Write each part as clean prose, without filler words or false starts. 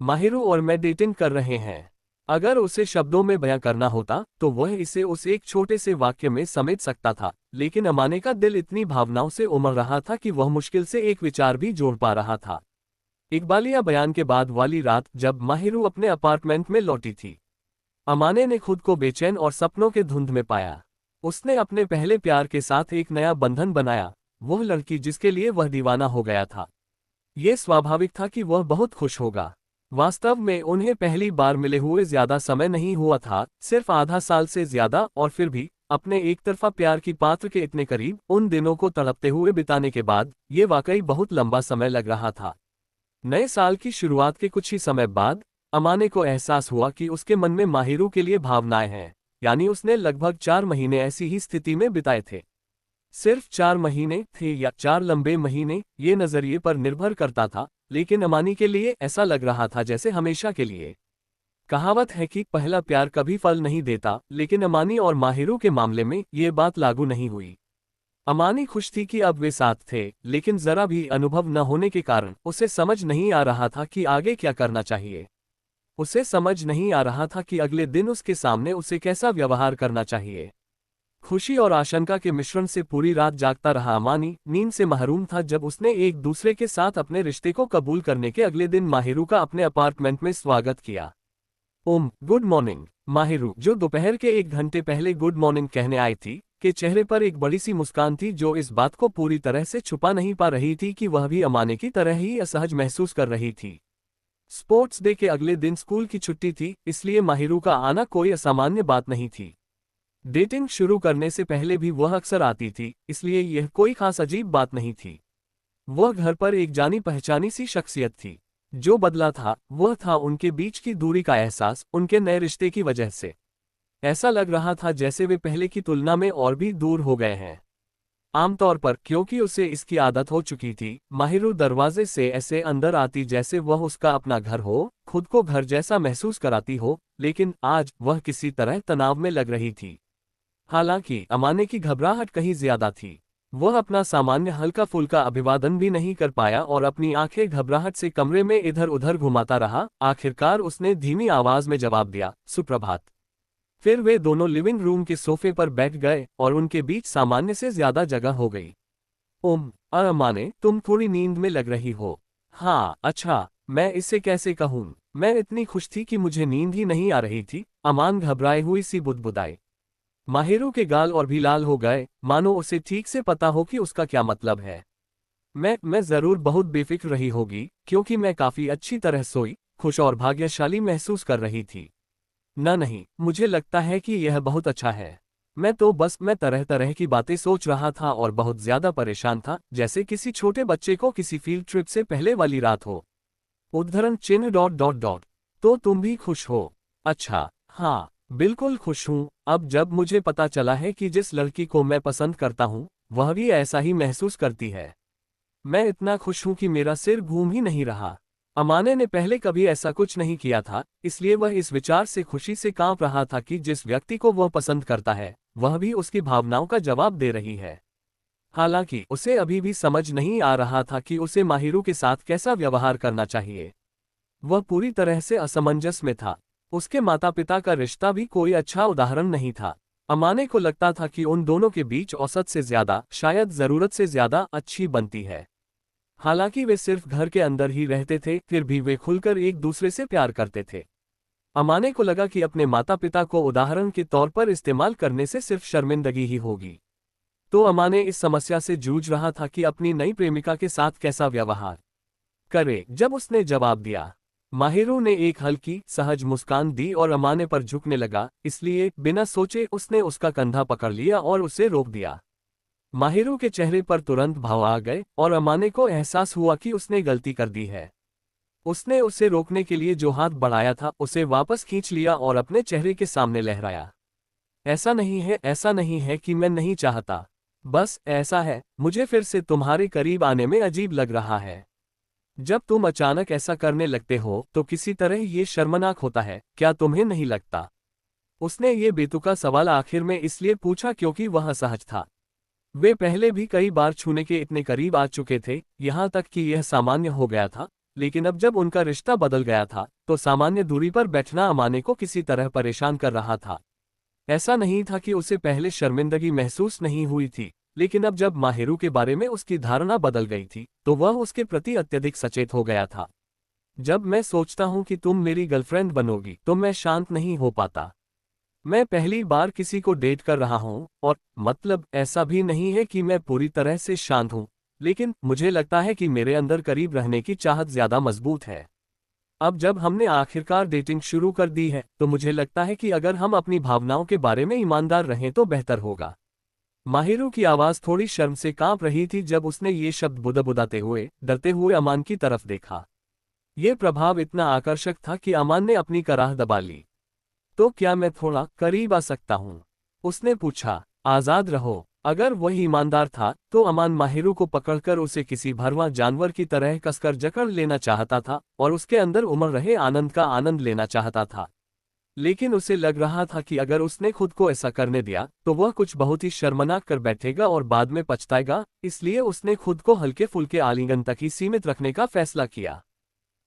Mahiru और मैं dating कर रहे हैं। अगर उसे शब्दों में बयां करना होता तो वह इसे उस एक छोटे से वाक्य में समेट सकता था, लेकिन अमाने का दिल इतनी भावनाओं से उमड़ रहा था कि वह मुश्किल से एक विचार भी जोड़ पा रहा था। इकबालिया बयान के बाद वाली रात जब माहिरू अपने अपार्टमेंट में लौटी थी, अमाने ने खुद को बेचैन और सपनों के धुंध में पाया। उसने अपने पहले प्यार के साथ एक नया बंधन बनाया, वह लड़की जिसके लिए वह दीवाना हो गया था। ये स्वाभाविक था कि वह बहुत खुश होगा। वास्तव में उन्हें पहली बार मिले हुए ज्यादा समय नहीं हुआ था, सिर्फ आधा साल से ज्यादा, और फिर भी अपने एक तरफा प्यार की पात्र के इतने करीब उन दिनों को तड़पते हुए बिताने के बाद ये वाकई बहुत लंबा समय लग रहा था। नए साल की शुरुआत के कुछ ही समय बाद अमाने को एहसास हुआ कि उसके मन में माहिरू के लिए भावनाएं हैं, यानी उसने लगभग 4 महीने ऐसी ही स्थिति में बिताए थे। सिर्फ 4 महीने थे या 4 लंबे महीने, ये नजरिए पर निर्भर करता था, लेकिन अमानी के लिए ऐसा लग रहा था जैसे हमेशा के लिए। कहावत है कि पहला प्यार कभी फल नहीं देता, लेकिन अमानी और माहिरू के मामले में ये बात लागू नहीं हुई। अमानी खुश थी कि अब वे साथ थे, लेकिन जरा भी अनुभव न होने के कारण उसे समझ नहीं आ रहा था कि आगे क्या करना चाहिए। उसे समझ नहीं आ रहा था कि अगले दिन उसके सामने उसे कैसा व्यवहार करना चाहिए। खुशी और आशंका के मिश्रण से पूरी रात जागता रहा अमानी नींद से महरूम था जब उसने एक दूसरे के साथ अपने रिश्ते को कबूल करने के अगले दिन माहिरू का अपने अपार्टमेंट में स्वागत किया। Good morning. माहिरू, जो दोपहर के 1 घंटे पहले गुड मॉर्निंग कहने आई थी, के चेहरे पर एक बड़ी सी मुस्कान थी जो इस बात को पूरी तरह से छुपा नहीं पा रही थी कि वह भी अमाने की तरह ही असहज महसूस कर रही थी। स्पोर्ट्स डे के अगले दिन स्कूल की छुट्टी थी, इसलिए माहिरू का आना कोई असामान्य बात नहीं थी। डेटिंग शुरू करने से पहले भी वह अक्सर आती थी, इसलिए यह कोई खास अजीब बात नहीं थी। वह घर पर एक जानी पहचानी सी शख्सियत थी। जो बदला था वह था उनके बीच की दूरी का एहसास, उनके नए रिश्ते की वजह से। ऐसा लग रहा था जैसे वे पहले की तुलना में और भी दूर हो गए हैं। आमतौर पर क्योंकि उसे इसकी आदत हो चुकी थी, माहिरू दरवाजे से ऐसे अंदर आती जैसे वह उसका अपना घर हो, खुद को घर जैसा महसूस कराती हो, लेकिन आज वह किसी तरह तनाव में लग रही थी। हालांकि अमाने की घबराहट कहीं ज्यादा थी। वह अपना सामान्य हल्का फुल्का अभिवादन भी नहीं कर पाया और अपनी आंखें घबराहट से कमरे में इधर उधर घुमाता रहा। आखिरकार उसने धीमी आवाज में जवाब दिया, सुप्रभात। फिर वे दोनों लिविंग रूम के सोफे पर बैठ गए और उनके बीच सामान्य से ज्यादा जगह हो गई। अमाने, तुम थोड़ी नींद में लग रही हो। हाँ, अच्छा, मैं इसे कैसे कहूँ, मैं इतनी खुश थी कि मुझे नींद ही नहीं आ रही थी, अमान घबराई हुई सी बुदबुदाई। माहिरू के गाल और भी लाल हो गए, मानो उसे ठीक से पता हो कि उसका क्या मतलब है। मैं जरूर बहुत बेफिक्र रही होगी, क्योंकि मैं काफी अच्छी तरह सोई, खुश और भाग्यशाली महसूस कर रही थी। नहीं, मुझे लगता है कि यह बहुत अच्छा है। मैं तरह तरह की बातें सोच रहा था और बहुत ज्यादा परेशान था, जैसे किसी छोटे बच्चे को किसी फील्ड ट्रिप से पहले वाली रात हो। उद्धरण चिन्ह डॉट डॉट डॉट। तो तुम भी खुश हो? अच्छा, हाँ, बिल्कुल खुश हूँ। अब जब मुझे पता चला है कि जिस लड़की को मैं पसंद करता हूँ वह भी ऐसा ही महसूस करती है, मैं इतना खुश हूं कि मेरा सिर घूम ही नहीं रहा। अमाने ने पहले कभी ऐसा कुछ नहीं किया था, इसलिए वह इस विचार से खुशी से कांप रहा था कि जिस व्यक्ति को वह पसंद करता है वह भी उसकी भावनाओं का जवाब दे रही है। हालांकि उसे अभी भी समझ नहीं आ रहा था कि उसे माहिरू के साथ कैसा व्यवहार करना चाहिए। वह पूरी तरह से असमंजस में था। उसके माता पिता का रिश्ता भी कोई अच्छा उदाहरण नहीं था। अमाने को लगता था कि उन दोनों के बीच औसत से ज्यादा, शायद जरूरत से ज्यादा अच्छी बनती है। हालांकि वे सिर्फ घर के अंदर ही रहते थे, फिर भी वे खुलकर एक दूसरे से प्यार करते थे। अमाने को लगा कि अपने माता पिता को उदाहरण के तौर पर इस्तेमाल करने से सिर्फ शर्मिंदगी ही होगी। तो अमाने इस समस्या से जूझ रहा था कि अपनी नई प्रेमिका के साथ कैसा व्यवहार करे। जब उसने जवाब दिया, माहिरू ने एक हल्की सहज मुस्कान दी और अमाने पर झुकने लगा, इसलिए बिना सोचे उसने उसका कंधा पकड़ लिया और उसे रोक दिया। माहिरू के चेहरे पर तुरंत भाव आ गए और अमाने को एहसास हुआ कि उसने गलती कर दी है। उसने उसे रोकने के लिए जो हाथ बढ़ाया था उसे वापस खींच लिया और अपने चेहरे के सामने लहराया। ऐसा नहीं है कि मैं नहीं चाहता, बस ऐसा है, मुझे फिर से तुम्हारे करीब आने में अजीब लग रहा है। जब तुम अचानक ऐसा करने लगते हो तो किसी तरह ये शर्मनाक होता है, क्या तुम्हें नहीं लगता? उसने ये बेतुका सवाल आखिर में इसलिए पूछा क्योंकि वह असहज था। वे पहले भी कई बार छूने के इतने करीब आ चुके थे, यहाँ तक कि यह सामान्य हो गया था, लेकिन अब जब उनका रिश्ता बदल गया था तो सामान्य दूरी पर बैठना अमाने को किसी तरह परेशान कर रहा था। ऐसा नहीं था कि उसे पहले शर्मिंदगी महसूस नहीं हुई थी, लेकिन अब जब माहिरू के बारे में उसकी धारणा बदल गई थी तो वह उसके प्रति अत्यधिक सचेत हो गया था। जब मैं सोचता हूं कि तुम मेरी गर्लफ्रेंड बनोगी तो मैं शांत नहीं हो पाता। मैं पहली बार किसी को डेट कर रहा हूं और मतलब ऐसा भी नहीं है कि मैं पूरी तरह से शांत हूं, लेकिन मुझे लगता है कि मेरे अंदर करीब रहने की चाहत ज्यादा मजबूत है। अब जब हमने आखिरकार डेटिंग शुरू कर दी है तो मुझे लगता है कि अगर हम अपनी भावनाओं के बारे में ईमानदार रहें तो बेहतर होगा। माहिरू की आवाज थोड़ी शर्म से कांप रही थी जब उसने ये शब्द बुदबुदाते हुए डरते हुए अमान की तरफ देखा। ये प्रभाव इतना आकर्षक था कि अमान ने अपनी कराह दबा ली। तो क्या मैं थोड़ा करीब आ सकता हूँ? उसने पूछा। आजाद रहो। अगर वह ईमानदार था तो अमान माहिरू को पकड़कर उसे किसी भरवां जानवर की तरह कसकर जकड़ लेना चाहता था और उसके अंदर उमड़ रहे आनंद का आनंद लेना चाहता था। लेकिन उसे लग रहा था कि अगर उसने खुद को ऐसा करने दिया तो वह कुछ बहुत ही शर्मनाक कर बैठेगा और बाद में पछताएगा, इसलिए उसने खुद को हल्के फुल्के आलिंगन तक ही सीमित रखने का फैसला किया।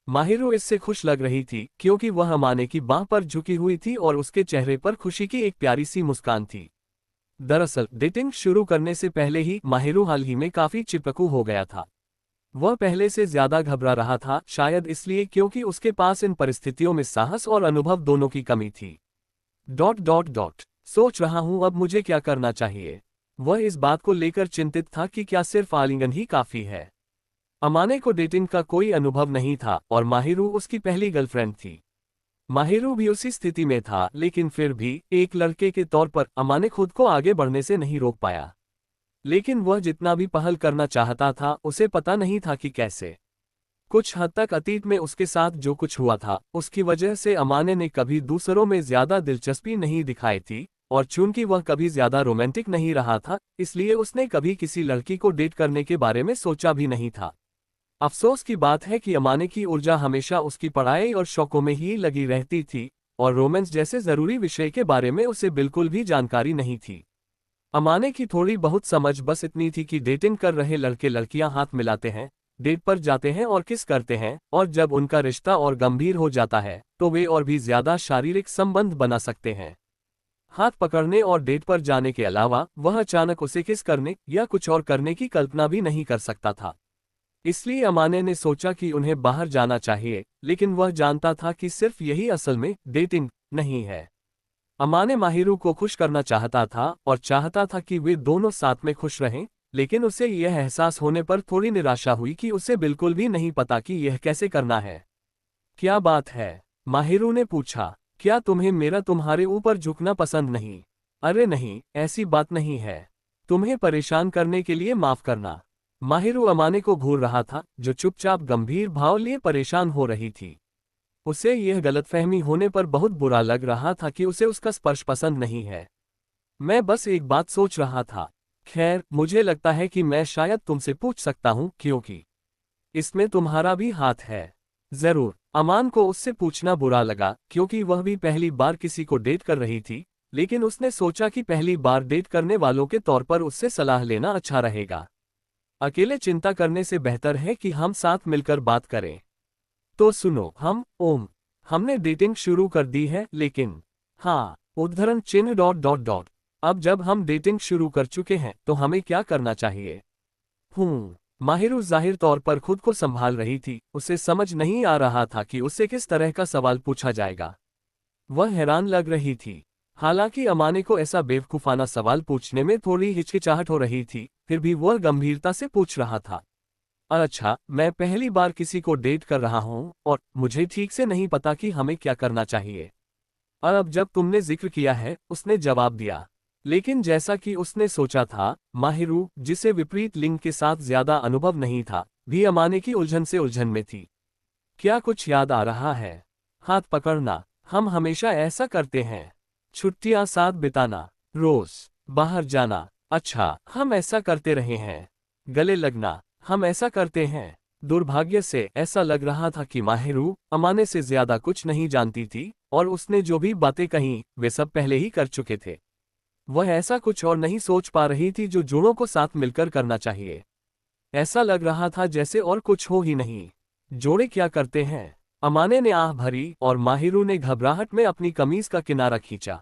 माहिरू इससे खुश लग रही थी क्योंकि वह अमाने की बाह पर झुकी हुई थी और उसके चेहरे पर खुशी की एक प्यारी सी मुस्कान थी। दरअसल डेटिंग शुरू करने से पहले ही माहिरू हाल ही में काफी चिपकू हो गया था। वह पहले से ज्यादा घबरा रहा था, शायद इसलिए क्योंकि उसके पास इन परिस्थितियों में साहस और अनुभव दोनों की कमी थी। सोच रहा हूं अब मुझे क्या करना चाहिए। वह इस बात को लेकर चिंतित था कि क्या सिर्फ आलिंगन ही काफी है। अमाने को डेटिंग का कोई अनुभव नहीं था और माहिरू उसकी पहली गर्लफ्रेंड थी। माहिरू भी उसी स्थिति में था, लेकिन फिर भी एक लड़के के तौर पर अमाने खुद को आगे बढ़ने से नहीं रोक पाया। लेकिन वह जितना भी पहल करना चाहता था उसे पता नहीं था कि कैसे। कुछ हद तक अतीत में उसके साथ जो कुछ हुआ था उसकी वजह से अमाने ने कभी दूसरों में ज्यादा दिलचस्पी नहीं दिखाई थी, और चूंकि वह कभी ज्यादा रोमांटिक नहीं रहा था इसलिए उसने कभी किसी लड़की को डेट करने के बारे में सोचा भी नहीं था। अफसोस की बात है कि अमाने की ऊर्जा हमेशा उसकी पढ़ाई और शौकों में ही लगी रहती थी और रोमांस जैसे जरूरी विषय के बारे में उसे बिल्कुल भी जानकारी नहीं थी। अमाने की थोड़ी बहुत समझ बस इतनी थी कि डेटिंग कर रहे लड़के लड़कियां हाथ मिलाते हैं, डेट पर जाते हैं और किस करते हैं, और जब उनका रिश्ता और गंभीर हो जाता है तो वे और भी ज्यादा शारीरिक संबंध बना सकते हैं। हाथ पकड़ने और डेट पर जाने के अलावा वह अचानक उसे किस करने या कुछ और करने की कल्पना भी नहीं कर सकता था। इसलिए अमाने ने सोचा कि उन्हें बाहर जाना चाहिए, लेकिन वह जानता था कि सिर्फ यही असल में डेटिंग नहीं है। अमाने माहिरू को खुश करना चाहता था और चाहता था कि वे दोनों साथ में खुश रहें, लेकिन उसे यह एहसास होने पर थोड़ी निराशा हुई कि उसे बिल्कुल भी नहीं पता कि यह कैसे करना है। क्या बात है? माहिरू ने पूछा। क्या तुम्हें मेरा तुम्हारे ऊपर झुकना पसंद नहीं? अरे नहीं, ऐसी बात नहीं है। तुम्हें परेशान करने के लिए माफ करना। माहिरू अमाने को घूर रहा था, जो चुपचाप गंभीर भाव लिए परेशान हो रही थी। उसे यह गलतफहमी होने पर बहुत बुरा लग रहा था कि उसे उसका स्पर्श पसंद नहीं है। मैं बस एक बात सोच रहा था। खैर, मुझे लगता है कि मैं शायद तुमसे पूछ सकता हूं क्योंकि इसमें तुम्हारा भी हाथ है। जरूर। अमान को उससे पूछना बुरा लगा क्योंकि वह भी पहली बार किसी को डेट कर रही थी, लेकिन उसने सोचा कि पहली बार डेट करने वालों के तौर पर उससे सलाह लेना अच्छा रहेगा। अकेले चिंता करने से बेहतर है कि हम साथ मिलकर बात करें। तो सुनो, हमने डेटिंग शुरू कर दी है, लेकिन हाँ, उद्धरण चिन्ह। अब जब हम डेटिंग शुरू कर चुके हैं तो हमें क्या करना चाहिए? माहिरू जाहिर तौर पर खुद को संभाल रही थी, उसे समझ नहीं आ रहा था कि उससे किस तरह का सवाल पूछा जाएगा। वह हैरान लग रही थी। हालांकि अमाने को ऐसा बेवकूफाना सवाल पूछने में थोड़ी हिचकिचाहट हो रही थी, फिर भी वह गंभीरता से पूछ रहा था। अच्छा, मैं पहली बार किसी को डेट कर रहा हूँ और मुझे ठीक से नहीं पता कि हमें क्या करना चाहिए। और अब जब तुमने जिक्र किया है, उसने जवाब दिया। लेकिन जैसा कि उसने सोचा था, माहिरू, जिसे विपरीत लिंग के साथ ज्यादा अनुभव नहीं था, भी अमाने की उलझन से उलझन में थी। क्या कुछ याद आ रहा है? हाथ पकड़ना, हम हमेशा ऐसा करते हैं। छुट्टियां साथ बिताना, रोज बाहर जाना, अच्छा, हम ऐसा करते रहे हैं। गले लगना, हम ऐसा करते हैं। दुर्भाग्य से ऐसा लग रहा था कि माहिरू अमाने से ज्यादा कुछ नहीं जानती थी और उसने जो भी बातें कहीं वे सब पहले ही कर चुके थे। वह ऐसा कुछ और नहीं सोच पा रही थी जो जोड़ों को साथ मिलकर करना चाहिए। ऐसा लग रहा था जैसे और कुछ हो ही नहीं। जोड़े क्या करते हैं? अमाने ने आह भरी और माहिरू ने घबराहट में अपनी कमीज का किनारा खींचा।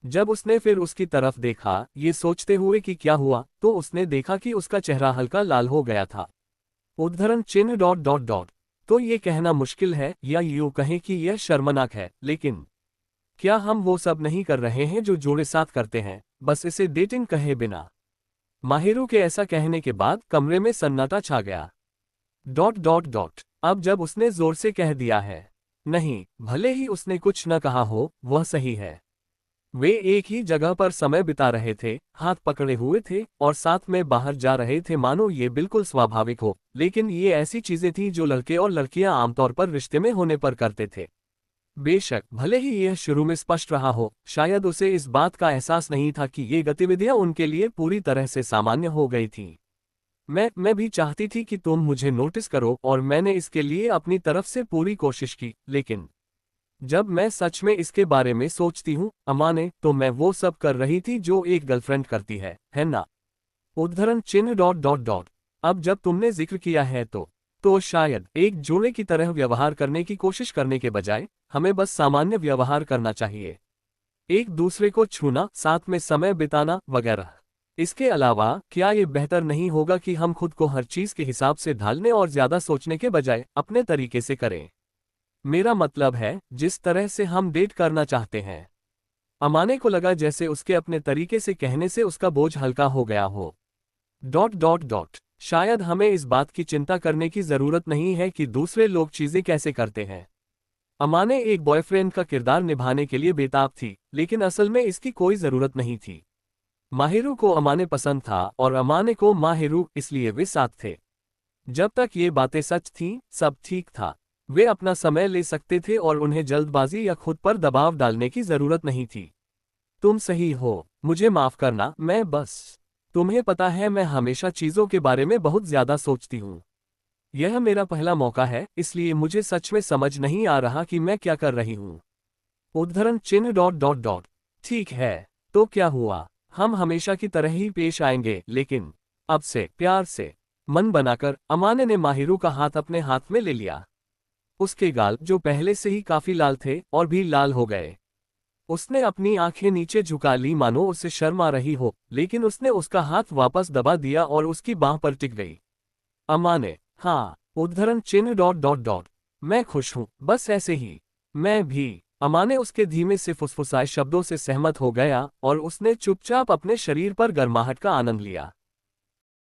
जब उसने फिर उसकी तरफ देखा, ये सोचते हुए कि क्या हुआ, तो उसने देखा कि उसका चेहरा हल्का लाल हो गया था। उद्धरण चिन्ह डॉट डॉट डॉट। तो ये कहना मुश्किल है, या यूं कहें कि यह शर्मनाक है, लेकिन क्या हम वो सब नहीं कर रहे हैं जो जोड़े साथ करते हैं, बस इसे डेटिंग कहे बिना? माहिरू के ऐसा कहने के बाद कमरे में सन्नाटा छा गया। Dot dot dot. अब जब उसने जोर से कह दिया है, नहीं, भले ही उसने कुछ न कहा हो, वह सही है। वे एक ही जगह पर समय बिता रहे थे, हाथ पकड़े हुए थे और साथ में बाहर जा रहे थे, मानो ये बिल्कुल स्वाभाविक हो। लेकिन ये ऐसी चीजें थीं जो लड़के और लड़कियां आमतौर पर रिश्ते में होने पर करते थे। बेशक भले ही यह शुरू में स्पष्ट रहा हो, शायद उसे इस बात का एहसास नहीं था कि ये गतिविधियां उनके लिए पूरी तरह से सामान्य हो गई थीं। मैं भी चाहती थी कि तुम मुझे नोटिस करो और मैंने इसके लिए अपनी तरफ से पूरी कोशिश की, लेकिन जब मैं सच में इसके बारे में सोचती हूँ, अमाने, तो मैं वो सब कर रही थी जो एक गर्लफ्रेंड करती है ना? उद्धरण चिन्ह डॉट डॉट डॉट। अब जब तुमने जिक्र किया है तो शायद एक जोड़े की तरह व्यवहार करने की कोशिश करने के बजाय हमें बस सामान्य व्यवहार करना चाहिए। एक दूसरे को छूना, साथ में समय बिताना वगैरह। इसके अलावा क्या ये बेहतर नहीं होगा कि हम खुद को हर चीज के हिसाब से ढालने और ज्यादा सोचने के बजाय अपने तरीके से करें? मेरा मतलब है, जिस तरह से हम डेट करना चाहते हैं। अमाने को लगा जैसे उसके अपने तरीके से कहने से उसका बोझ हल्का हो गया हो। Dot dot dot. शायद हमें इस बात की चिंता करने की जरूरत नहीं है कि दूसरे लोग चीजें कैसे करते हैं। अमाने एक बॉयफ्रेंड का किरदार निभाने के लिए बेताब थी, लेकिन असल में इसकी कोई जरूरत नहीं थी। माहिरू को अमाने पसंद था और अमाने को माहिरू, इसलिए वे साथ थे। जब तक ये बातें सच थीं, सब ठीक था। वे अपना समय ले सकते थे और उन्हें जल्दबाजी या खुद पर दबाव डालने की जरूरत नहीं थी। तुम सही हो, मुझे माफ करना, मैं बस। तुम्हें पता है, मैं हमेशा चीजों के बारे में बहुत ज्यादा सोचती हूँ। यह मेरा पहला मौका है, इसलिए मुझे सच में समझ नहीं आ रहा कि मैं क्या कर रही हूँ। उद्धरण चिन्ह डॉट डॉट डॉट। ठीक है, तो क्या हुआ? हम हमेशा की तरह ही पेश आएंगे, लेकिन अब से प्यार से। मन बनाकर अमाने ने माहिरू का हाथ अपने हाथ में ले लिया। उसके गाल, जो पहले से ही काफी लाल थे, और भी लाल हो गए। उसने अपनी आंखें नीचे झुका ली, मानो उसे शर्म आ रही हो, लेकिन उसने उसका हाथ वापस दबा दिया और उसकी बांह पर टिक गई। अमाने, हाँ। उद्धरण चिन्ह डॉट डॉट डॉट। मैं खुश हूं, बस ऐसे ही। मैं भी। अमाने उसके धीमे से फुसफुसाए शब्दों से सहमत हो गया और उसने चुपचाप अपने शरीर पर गर्माहट का आनंद लिया।